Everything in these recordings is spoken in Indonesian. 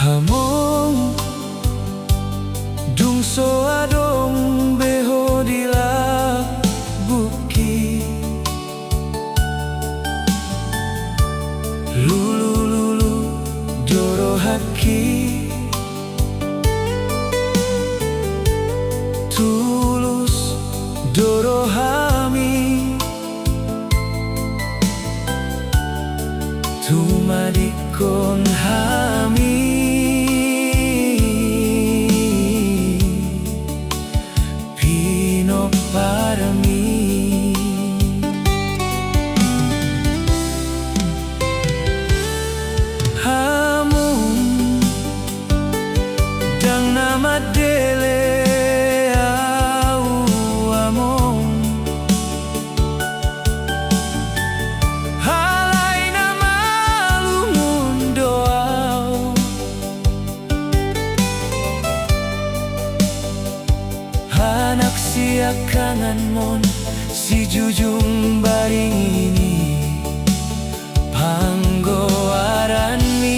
Hamong dung so adong beho dila buki lulu lulu joro haki tulus doro hami tumadikon hami nama dele au among halai nama lumundo au anak siakangan mon si jujung baring ini panggoaran mi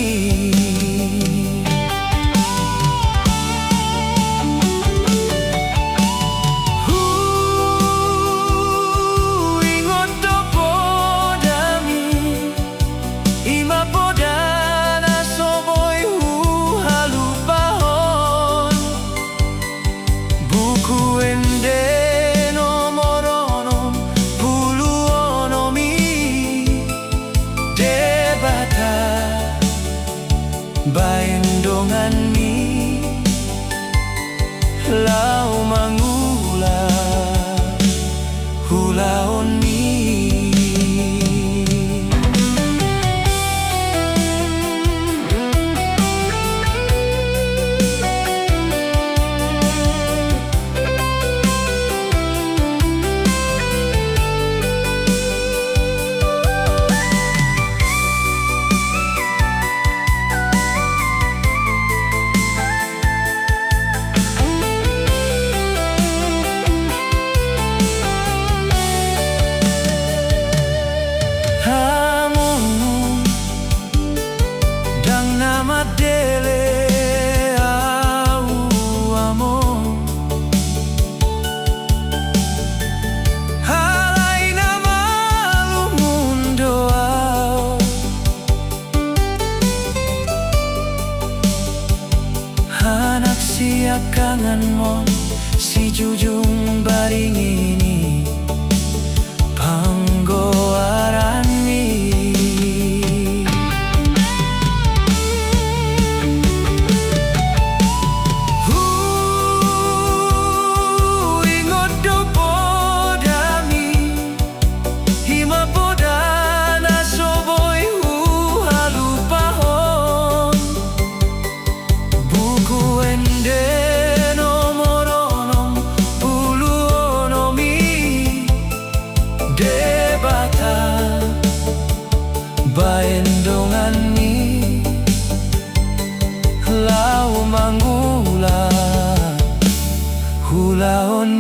baendongan mi lau mangula hulaon mi nama dele au among halai nama lumundo au anak siakangan mon si jujung baring ini panggoaran mi baendongan ni lau mangula hulaon